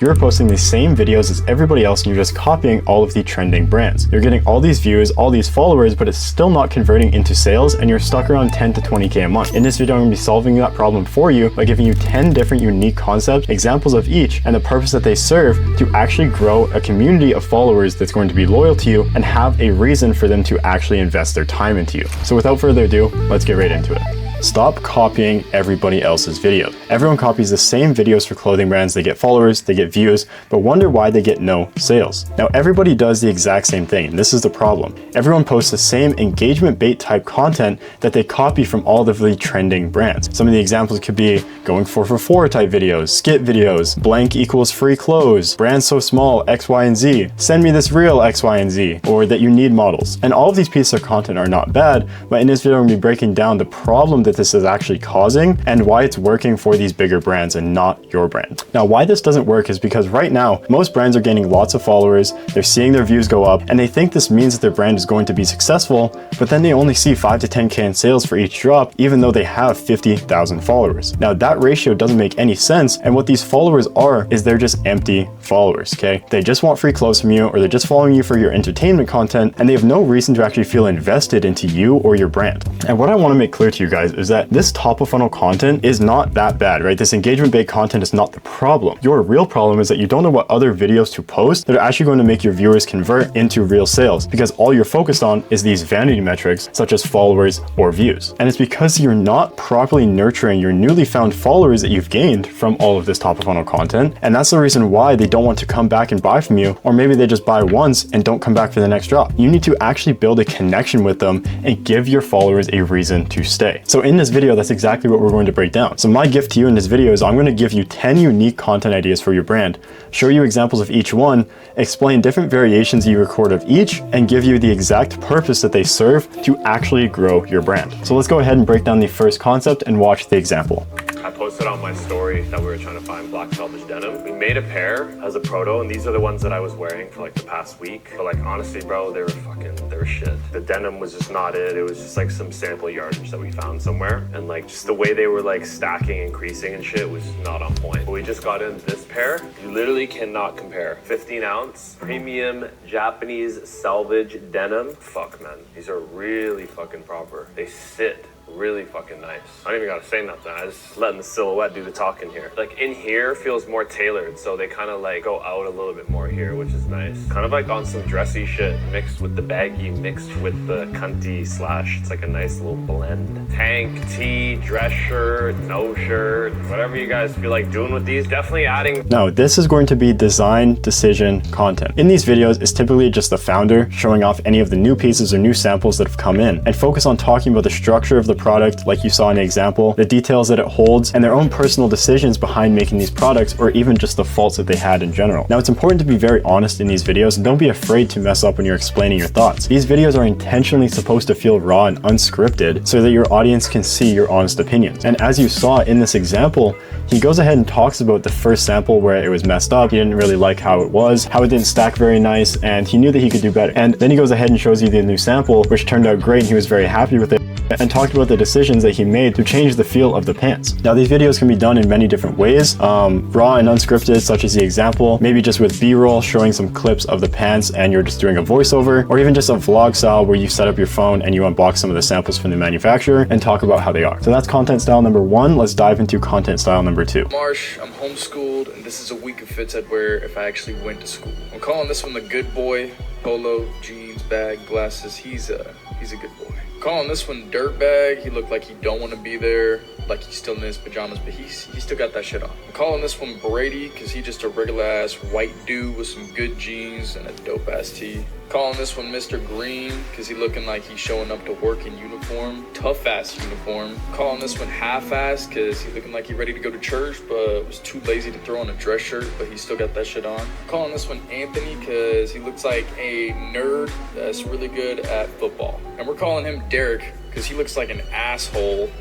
You're posting the same videos as everybody else and you're just copying all of the trending brands. You're getting all these views, all these followers, but it's still not converting into sales and you're stuck around 10 to 20K a month. In this video, I'm going to be solving that problem for you by giving you 10 different unique concepts, examples of each, and the purpose that they serve to actually grow a community of followers that's going to be loyal to you and have a reason for them to actually invest their time into you. So without further ado, let's get right into it. Stop copying everybody else's videos. Everyone copies the same videos for clothing brands. They get followers, they get views, but wonder why they get no sales. Now, everybody does the exact same thing, and this is the problem. Everyone posts the same engagement bait type content that they copy from all of the trending brands. Some of the examples could be going 4 type videos, skit videos, blank equals free clothes, brand so small, X, Y, and Z, send me this real X, Y, and Z, or that you need models. And all of these pieces of content are not bad, but in this video, I'm going to be breaking down the problem that this is actually causing and why it's working for these bigger brands and not your brand. Now, why this doesn't work is because right now, most brands are gaining lots of followers, they're seeing their views go up, and they think this means that their brand is going to be successful, but then they only see 5 to 10K in sales for each drop, even though they have 50,000 followers. Now, that ratio doesn't make any sense, and what these followers are is they're just empty followers, okay? They just want free clothes from you, or they're just following you for your entertainment content, and they have no reason to actually feel invested into you or your brand. And what I want to make clear to you guys is that this top of funnel content is not that bad, right? This engagement based content is not the problem. Your real problem is that you don't know what other videos to post that are actually going to make your viewers convert into real sales, because all you're focused on is these vanity metrics such as followers or views. And it's because you're not properly nurturing your newly found followers that you've gained from all of this top of funnel content. And that's the reason why they don't want to come back and buy from you, or maybe they just buy once and don't come back for the next drop. You need to actually build a connection with them and give your followers a reason to stay. So in this video, that's exactly what we're going to break down. So my gift to you in this video is I'm going to give you 10 unique content ideas for your brand, show you examples of each one, explain different variations you record of each, and give you the exact purpose that they serve to actually grow your brand. So let's go ahead and break down the first concept and watch the example. I posted on my story that we were trying to find black selfish denim. We made a pair as a proto, and these are the ones that I was wearing for like the past week. But like honestly, bro, they were shit. The denim was just not it. It was just like some sample yardage that we found somewhere. And like just the way they were like stacking and creasing and shit was not on point. But we just got in this pair. You literally cannot compare. 15 ounce premium Japanese selvage denim. Fuck man, these are really fucking proper. They sit really fucking nice. I don't even gotta say nothing. I just letting the silhouette do the talking here. Like in here feels more tailored, so they kind of like go out a little bit more here, which is nice. Kind of like on some dressy shit mixed with the baggy, mixed with the cunty slash. It's like a nice little blend. Tank, tee, dress shirt, no shirt, whatever you guys feel like doing with these. Definitely adding. Now, this is going to be design decision content. In these videos, it's typically just the founder showing off any of the new pieces or new samples that have come in, and focus on talking about the structure of the product, like you saw in the example, the details that it holds, and their own personal decisions behind making these products, or even just the faults that they had in general. Now, it's important to be very honest in these videos, and don't be afraid to mess up when you're explaining your thoughts. These videos are intentionally supposed to feel raw and unscripted so that your audience can see your honest opinions. And as you saw in this example, he goes ahead and talks about the first sample where it was messed up. He didn't really like how it was, how it didn't stack very nice, and he knew that he could do better. And then he goes ahead and shows you the new sample, which turned out great, and he was very happy with it, and talked about the decisions that he made to change the feel of the pants. Now, these videos can be done in many different ways, raw and unscripted, such as the example, maybe just with B-roll showing some clips of the pants and you're just doing a voiceover, or even just a vlog style where you set up your phone and you unbox some of the samples from the manufacturer and talk about how they are. So that's content style number 1. Let's dive into content style number 2. Marsh, I'm homeschooled, and this is a week of fits I'd wear if I actually went to school. I'm calling this one the good boy. Polo, jeans, bag, glasses, he's a good boy. Calling this one dirtbag. He looked like he don't want to be there, like he's still in his pajamas, but he still got that shit on. I'm calling this one Brady because he's just a regular ass white dude with some good jeans and a dope ass tee. Calling this one Mr. Green because he looking like he's showing up to work in uniform, tough ass uniform. Calling this one half-ass because he looking like he ready to go to church but was too lazy to throw on a dress shirt, but he still got that shit on. Calling this one Anthony because he looks like a nerd that's really good at football. And we're calling him Derek because he looks like an asshole,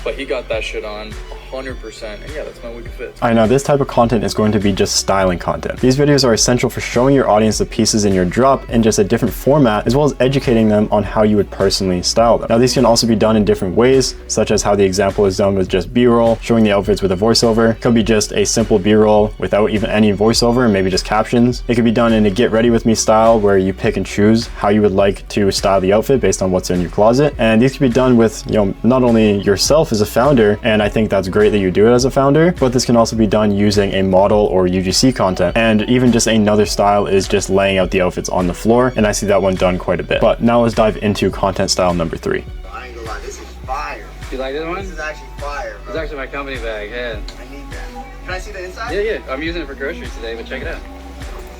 but he got that shit on 100%. And yeah, that's my week of fits. I know this type of content is going to be just styling content. These videos are essential for showing your audience the pieces in your drop in just a different format, as well as educating them on how you would personally style them. Now, these can also be done in different ways, such as how the example is done with just B-roll, showing the outfits with a voiceover. It could be just a simple B-roll without even any voiceover and maybe just captions. It could be done in a get ready with me style where you pick and choose how you would like to style the outfit based on what's in your closet. And these can be done with, not only yourself as a founder, and I think that's great that you do it as a founder, but this can also be done using a model or UGC content. And even just another style is just laying out the outfits on the floor, and I see that one done quite a bit. But now let's dive into content style number 3. I ain't gonna lie, this is fire. You like this one? This is actually fire, bro. It's actually my company bag, yeah. I need that. Can I see the inside? Yeah, yeah. I'm using it for groceries today, but check it out.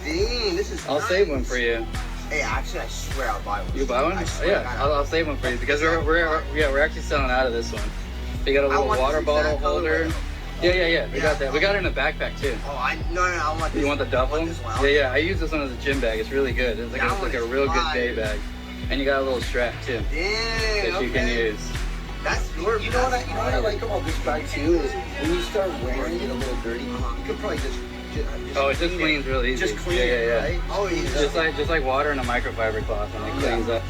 Dang, this is I'll nice. save one for you. Hey, actually, I swear I'll buy one. You buy one? I Oh, swear yeah, to God, I'll save one for you because we're actually selling out of this one. You got a little want water this bottle exact color holder. right Yeah. We got that. We got it in a backpack too. Oh, no, I want this. You want the duffel? I want this one. Yeah. I use this one as a gym bag. It's really good. It's like, That it's like one a is real good fire. day bag. And you got a little strap too Dang, that you can use. That's your. You know what I like about this bag too is when you start wearing it a little dirty, you could probably just Oh, it just cleans real easy. Just clean yeah, it, right? Oh, yeah. Just like water in a microfiber cloth, and it cleans up.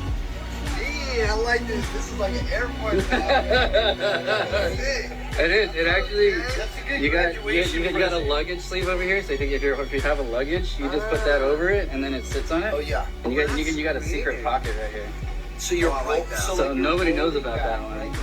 Yeah, I like this. This is like an airport bag. It is. It actually. That's a good You graduation got a present. luggage sleeve over here, so if you have a luggage, you just put that over it, and then it sits on it. Oh, yeah. And you got a secret pocket right here, so you're I like that. so like nobody knows about that one.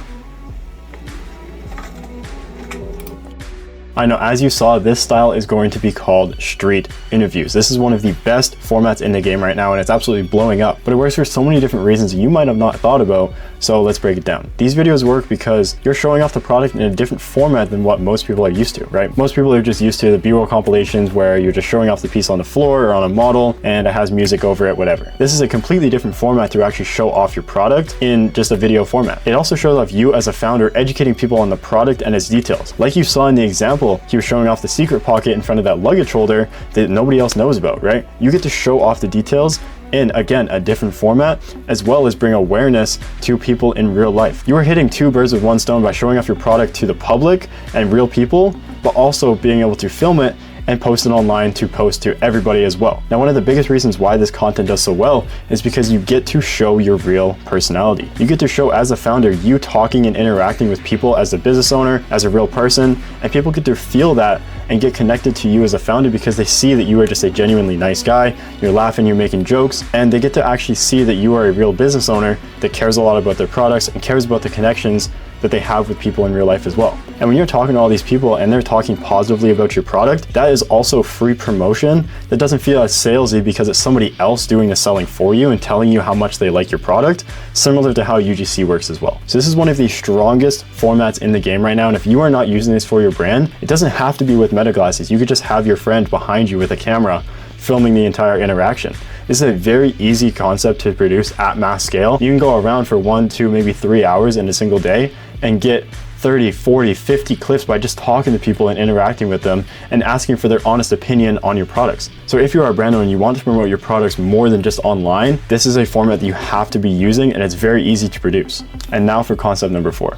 I know, as you saw, this style is going to be called street interviews. This is one of the best formats in the game right now, and it's absolutely blowing up. But it works for so many different reasons you might have not thought about, so let's break it down. These videos work because you're showing off the product in a different format than what most people are used to, right? Most people are just used to the B-roll compilations where you're just showing off the piece on the floor or on a model, and it has music over it, whatever. This is a completely different format to actually show off your product in just a video format. It also shows off you as a founder educating people on the product and its details. Like you saw in the example, he was showing off the secret pocket in front of that luggage holder that nobody else knows about, right? You get to show off the details in, again, a different format, as well as bring awareness to people in real life. You are hitting 2 birds with 1 stone by showing off your product to the public and real people, but also being able to film it and post it online to post to everybody as well. Now, one of the biggest reasons why this content does so well is because you get to show your real personality. You get to show, as a founder, you talking and interacting with people as a business owner, as a real person, and people get to feel that and get connected to you as a founder because they see that you are just a genuinely nice guy, you're laughing, you're making jokes, and they get to actually see that you are a real business owner that cares a lot about their products and cares about the connections that they have with people in real life as well. And when you're talking to all these people and they're talking positively about your product, that is also free promotion that doesn't feel as salesy because it's somebody else doing the selling for you and telling you how much they like your product, similar to how UGC works as well. So this is one of the strongest formats in the game right now, and if you are not using this for your brand, it doesn't have to be with Meta Glasses. You could just have your friend behind you with a camera filming the entire interaction. This is a very easy concept to produce at mass scale. You can go around for 1, 2, maybe 3 hours in a single day and get 30, 40, 50 clips by just talking to people and interacting with them and asking for their honest opinion on your products. So if you are a brand owner and you want to promote your products more than just online, this is a format that you have to be using, and it's very easy to produce. And now for concept number 4.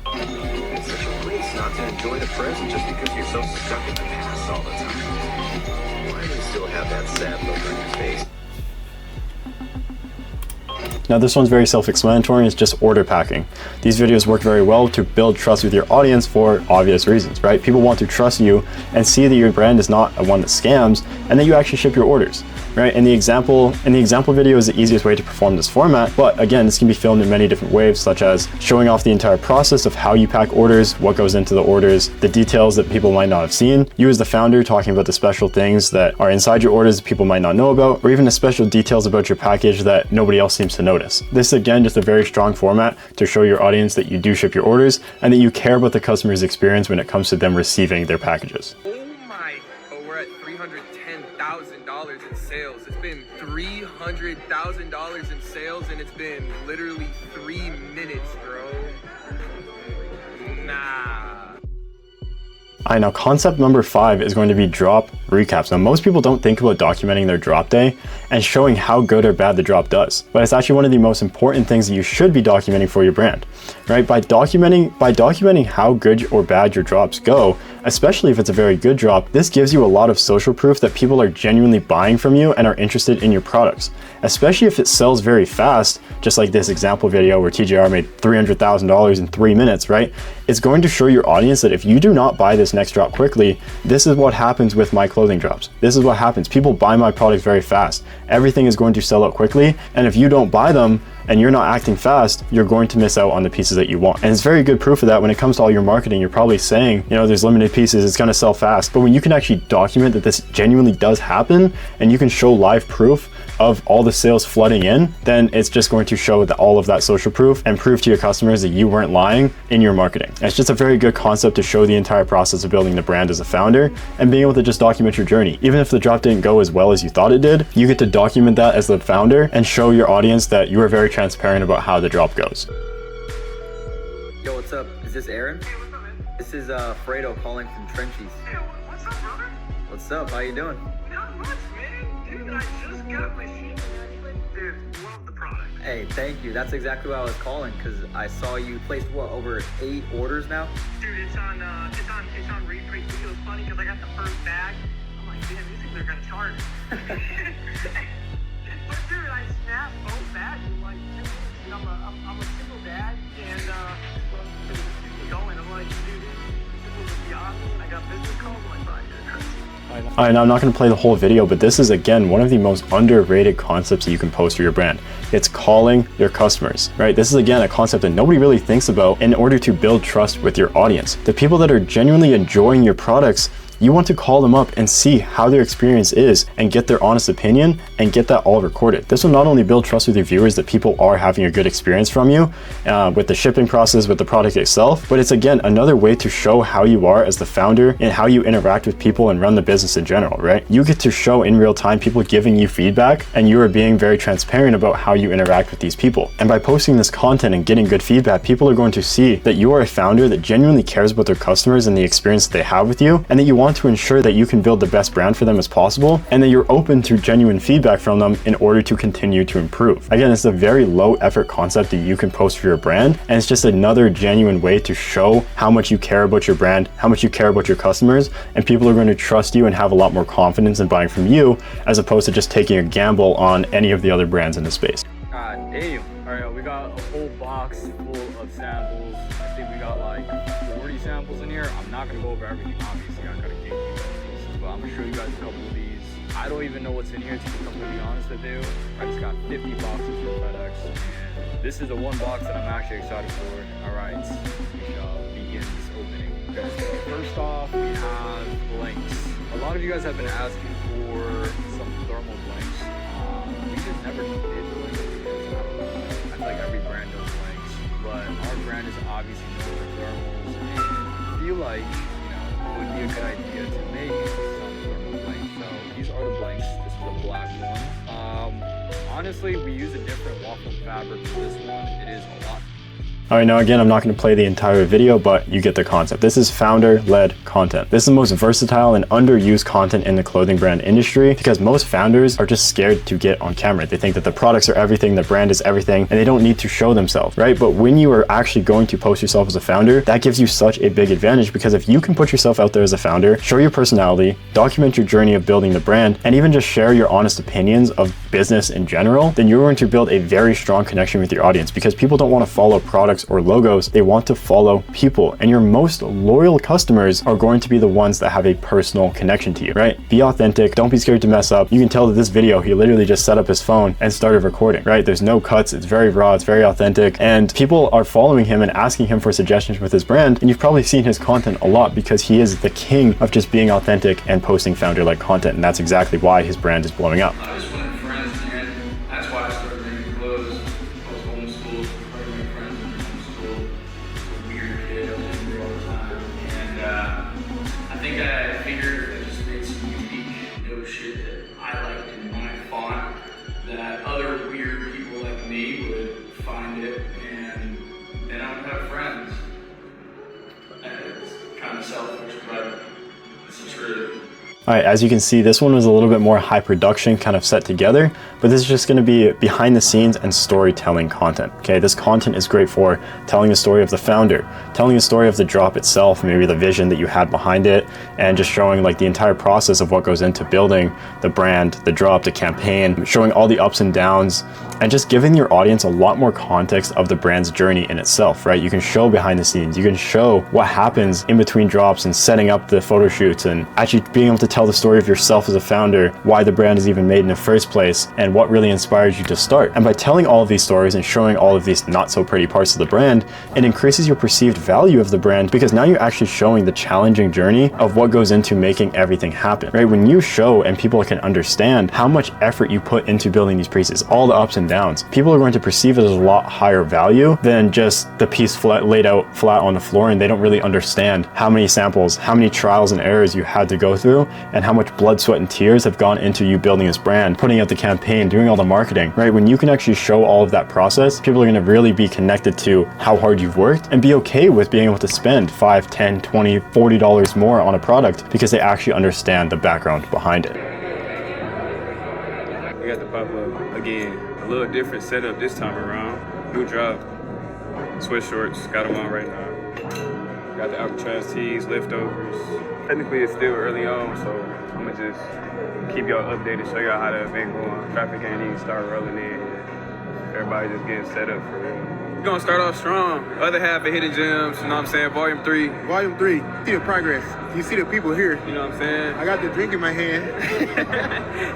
It's such a waste not to enjoy the present just because you're so stuck in the past all the time. Why do you still have that sad look on your face? Now this one's very self-explanatory, it's just order packing. These videos work very well to build trust with your audience for obvious reasons, right? People want to trust you and see that your brand is not a one that scams and that you actually ship your orders, right? And the example video is the easiest way to perform this format, but again, this can be filmed in many different ways, such as showing off the entire process of how you pack orders, what goes into the orders, the details that people might not have seen, you as the founder talking about the special things that are inside your orders that people might not know about, or even the special details about your package that nobody else seems to notice. This is, again, just a very strong format to show your audience that you do ship your orders and that you care about the customer's experience when it comes to them receiving their packages. Oh my, we're at $310,000 in sales. It's been $300,000 in sales and it's been literally 3 minutes, bro. Nah. Now concept number 5 is going to be drop recaps. Now, most people don't think about documenting their drop day and showing how good or bad the drop does, but it's actually one of the most important things that you should be documenting for your brand, right? By documenting how good or bad your drops go, especially if it's a very good drop, this gives you a lot of social proof that people are genuinely buying from you and are interested in your products, especially if it sells very fast, just like this example video where TJR made $300,000 in 3 minutes, right? It's going to show your audience that if you do not buy this next drop quickly, this is what happens with my clothing drops. This is what happens. People buy my products very fast. Everything is going to sell out quickly, and if you don't buy them and you're not acting fast, you're going to miss out on the pieces that you want. And it's very good proof of that when it comes to all your marketing. You're probably saying, you know, there's limited pieces, it's gonna sell fast. But when you can actually document that this genuinely does happen, and you can show live proof of all the sales flooding in, then it's just going to show that all of that social proof and prove to your customers that you weren't lying in your marketing. And it's just a very good concept to show the entire process of building the brand as a founder and being able to just document your journey. Even if the drop didn't go as well as you thought it did, you get to document that as the founder and show your audience that you are very transparent about how the drop goes. Yo, what's up? Is this Aaron? Hey, what's up, man? This is Fredo calling from Trenchies. Hey, what's up, brother? What's up? How you doing? Not much, man. Dude, I just got my sheet, actually. Dude, love the product. Hey, thank you. That's exactly why I was calling, because I saw you placed, what, over 8 orders now? Dude, it's on Reprint. It was funny because I got the first bag. I'm like, damn, these things are gonna charge. But dude, I snapped both bags in like 2 weeks. Dude, I'm a single dad, and going. I'm like, dude, this will be awesome. I got business calls. I'm like, fine, All right, now I'm not going to play the whole video, but this is again one of the most underrated concepts that you can post for your brand. It's calling your customers, right? This is again a concept that nobody really thinks about in order to build trust with your audience. The people that are genuinely enjoying your products, you want to call them up and see how their experience is and get their honest opinion and get that all recorded. This will not only build trust with your viewers that people are having a good experience from you with the shipping process, with the product itself, but it's again another way to show how you are as the founder and how you interact with people and run the business in general, right? You get to show in real time people giving you feedback, and you are being very transparent about how you interact with these people. And by posting this content and getting good feedback, people are going to see that you are a founder that genuinely cares about their customers and the experience that they have with you, and that you want to ensure that you can build the best brand for them as possible, and that you're open to genuine feedback from them in order to continue to improve. Again, it's a very low effort concept that you can post for your brand, and it's just another genuine way to show how much you care about your brand, how much you care about your customers, and people are going to trust you and have a lot more confidence in buying from you as opposed to just taking a gamble on any of the other brands in the space. God damn. Alright, we got a whole box full of samples. I think we got like 40 samples in here. I'm not gonna go over everything, obviously. I gotta give you pieces, but I'm gonna show you guys a couple of these. I don't even know what's in here, to be completely honest with you. I just got 50 boxes from FedEx, and this is the one box that I'm actually excited for. Alright, we shall begin this opening. Okay, first off, we have blanks. A lot of you guys have been asking for some thermal blanks. We just never did blanks because I don't know. I feel like every brand does blanks, but our brand is obviously known for thermals, and I feel like, you know, it would be a good idea to make some thermal blanks. So these are the blanks. This is a black one. Honestly, we use a different waffle fabric for this one. It is a lot. All right, now again, I'm not going to play the entire video, but you get the concept. This is founder-led content. This is the most versatile and underused content in the clothing brand industry because most founders are just scared to get on camera. They think that the products are everything, the brand is everything, and they don't need to show themselves, right? But when you are actually going to post yourself as a founder, that gives you such a big advantage because if you can put yourself out there as a founder, show your personality, document your journey of building the brand, and even just share your honest opinions of business in general, then you're going to build a very strong connection with your audience because people don't want to follow products or logos, they want to follow people, and your most loyal customers are going to be the ones that have a personal connection to you, right? Be authentic, don't be scared to mess up. You can tell that this video, he literally just set up his phone and started recording, right? There's no cuts, it's very raw, it's very authentic, and people are following him and asking him for suggestions with his brand, and you've probably seen his content a lot because he is the king of just being authentic and posting founder-like content, and that's exactly why his brand is blowing up. I just wanted friends, man. That's why I started making clothes. I was homeschooled. Part of my friends were homeschooled. A weird kid. I was angry all the time. And I think I figured if I just made some unique, no shit that I liked in my font, that other weird people like me would find it, and then I would have friends. And it's kind of selfish, but it's the truth. All right, as you can see, this one was a little bit more high production kind of set together, but this is just going to be behind the scenes and storytelling content. Okay, this content is great for telling the story of the founder, telling the story of the drop itself, maybe the vision that you had behind it, and just showing like the entire process of what goes into building the brand, the drop, the campaign, showing all the ups and downs, and just giving your audience a lot more context of the brand's journey in itself, right? You can show behind the scenes, you can show what happens in between drops and setting up the photo shoots, and actually being able to tell the story of yourself as a founder, why the brand is even made in the first place, and what really inspired you to start. And by telling all of these stories and showing all of these not so pretty parts of the brand, it increases your perceived value of the brand, because now you're actually showing the challenging journey of what goes into making everything happen, right? When you show and people can understand how much effort you put into building these pieces, all the ups and downs, people are going to perceive it as a lot higher value than just the piece laid out flat on the floor, and they don't really understand how many samples, how many trials and errors you had to go through, and how much blood, sweat, and tears have gone into you building this brand, putting out the campaign, doing all the marketing, right? When you can actually show all of that process, people are going to really be connected to how hard you've worked and be okay with being able to spend $5, $10, $20, $40 more on a product because they actually understand the background behind it. We got the pop-up again, a little different setup this time around. New drop, sweat shorts, got them on right now. Got the Alcatraz tees, leftovers. Technically it's still early on, so I'm gonna just keep y'all updated, show y'all how the event going. Traffic ain't even start rolling in yet. Everybody just getting set up for real. We're gonna start off strong. Other half of Hidden Gems, you know what I'm saying? Volume 3. Volume 3, see the progress. You see the people here. You know what I'm saying? I got the drink in my hand.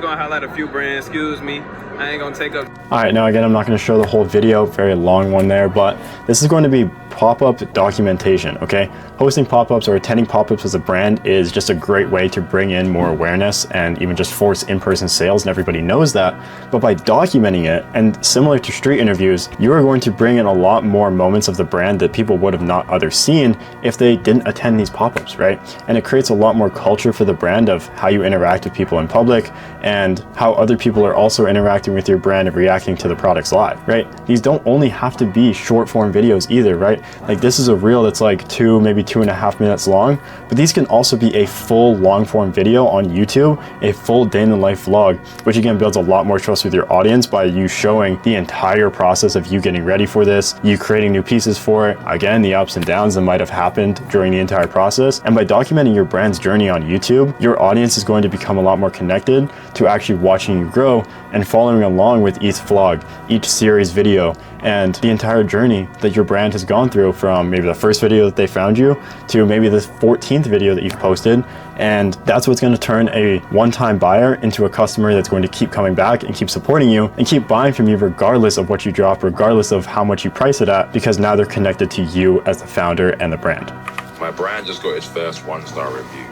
Gonna highlight a few brands, excuse me. I ain't gonna take up. All right, now again, I'm not gonna show the whole video, very long one there, but this is going to be pop-up documentation, okay? Hosting pop-ups or attending pop-ups as a brand is just a great way to bring in more awareness and even just force in-person sales, and everybody knows that. But by documenting it, and similar to street interviews, you are going to bring in a lot more moments of the brand that people would have not other seen if they didn't attend these pop-ups, right? And it creates a lot more culture for the brand of how you interact with people in public and how other people are also interacting with your brand and reacting to the products live, right? These don't only have to be short form videos either, right? Like this is a reel that's like 2, maybe 2.5 minutes long, but these can also be a full long form video on YouTube, a full day in the life vlog, which again builds a lot more trust with your audience by you showing the entire process of you getting ready for this, you creating new pieces for it, again, the ups and downs that might have happened during the entire process. And by documenting your brand's journey on YouTube, your audience is going to become a lot more connected to actually watching you grow and following along with each vlog, each series video, and the entire journey that your brand has gone through, from maybe the first video that they found you to maybe the 14th video that you've posted. And that's what's going to turn a one-time buyer into a customer that's going to keep coming back and keep supporting you and keep buying from you regardless of what you drop, regardless of how much you price it at, because now they're connected to you as the founder and the brand. My brand just got its first 1-star review.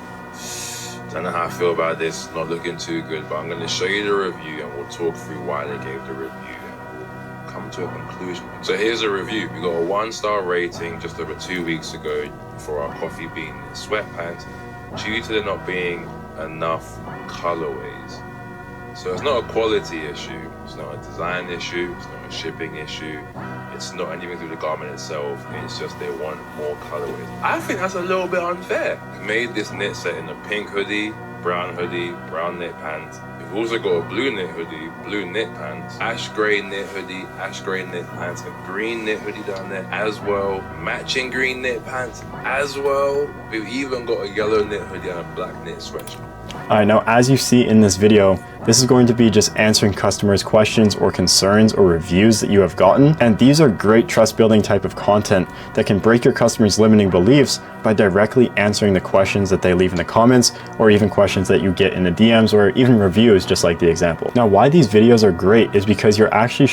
Don't know how I feel about this, not looking too good, but I'm going to show you the review and we'll talk through why they gave the review and we'll come to a conclusion. So here's a review. We got a 1-star rating just over 2 weeks ago for our coffee bean sweatpants due to there not being enough colorways. So it's not a quality issue, it's not a design issue, it's not a shipping issue, it's not anything through the garment itself, it's just they want more colorways. I think that's a little bit unfair. We made this knit set in a pink hoodie, brown knit pants. We've also got a blue knit hoodie, blue knit pants, ash grey knit hoodie, ash grey knit pants, a green knit hoodie down there as well, matching green knit pants as well. We've even got a yellow knit hoodie and a black knit sweatshirt. All right, now as you see in this video, this is going to be just answering customers' questions or concerns or reviews that you have gotten. And these are great trust building type of content that can break your customers' limiting beliefs by directly answering the questions that they leave in the comments, or even questions that you get in the DMs, or even reviews, just like the example. Now, why these videos are great is because you're actually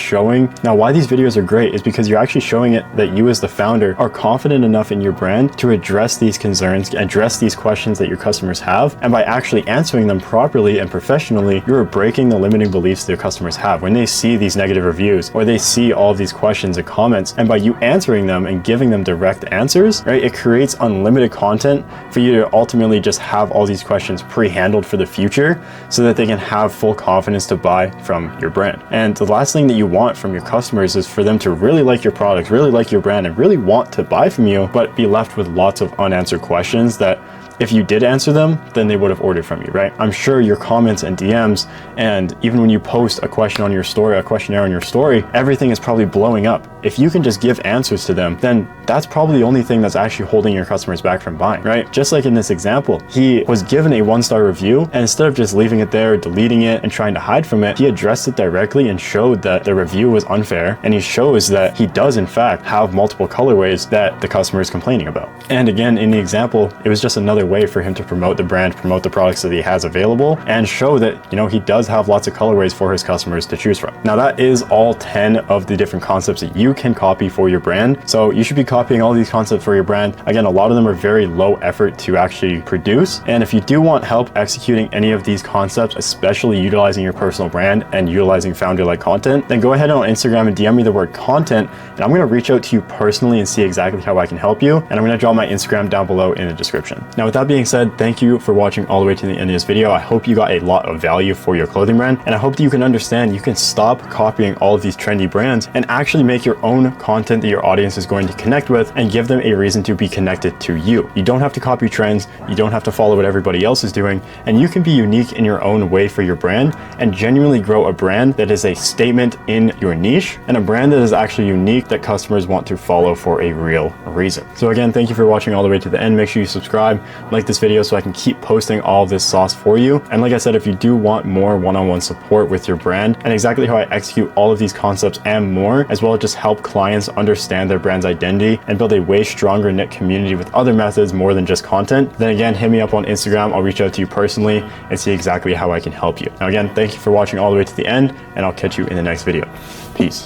showing it that you as the founder are confident enough in your brand to address these concerns, address these questions that your customers have. And by actually answering them properly and professionally, you're breaking the limiting beliefs their customers have when they see these negative reviews or they see all of these questions and comments. And by you answering them and giving them direct answers, right, it creates unlimited content for you to ultimately just have all these questions pre-handled for the future so that they can have full confidence to buy from your brand. And the last thing that you want from your customers is for them to really like your product, really like your brand, and really want to buy from you, but be left with lots of unanswered questions that if you did answer them, then they would have ordered from you, right? I'm sure your comments and DMs, and even when you post a question on your story, a questionnaire on your story, everything is probably blowing up. If you can just give answers to them, then that's probably the only thing that's actually holding your customers back from buying, right? Just like in this example, he was given a 1-star review, and instead of just leaving it there, deleting it, and trying to hide from it, he addressed it directly and showed that the review was unfair, and he shows that he does in fact have multiple colorways that the customer is complaining about. And again, in the example, it was just another way for him to promote the brand, promote the products that he has available, and show that, you know, he does have lots of colorways for his customers to choose from. Now that is all 10 of the different concepts that you can copy for your brand. So you should be copying all these concepts for your brand. Again, a lot of them are very low effort to actually produce. And if you do want help executing any of these concepts, especially utilizing your personal brand and utilizing founder-led content, then go ahead on Instagram and DM me the word content, and I'm gonna reach out to you personally and see exactly how I can help you. And I'm gonna drop my Instagram down below in the description. Now, with that being said, thank you for watching all the way to the end of this video. I hope you got a lot of value for your clothing brand, and I hope that you can understand you can stop copying all of these trendy brands and actually make your own content that your audience is going to connect with and give them a reason to be connected to you. You don't have to copy trends, you don't have to follow what everybody else is doing, and you can be unique in your own way for your brand and genuinely grow a brand that is a statement in your niche and a brand that is actually unique that customers want to follow for a real reason. So again, thank you for watching all the way to the end. Make sure you subscribe, like this video so I can keep posting all of this sauce for you. And like I said, if you do want more one-on-one support with your brand and exactly how I execute all of these concepts and more, as well as just help clients understand their brand's identity and build a way stronger knit community with other methods more than just content, then again, hit me up on Instagram. I'll reach out to you personally and see exactly how I can help you. Now again, thank you for watching all the way to the end, and I'll catch you in the next video. Peace.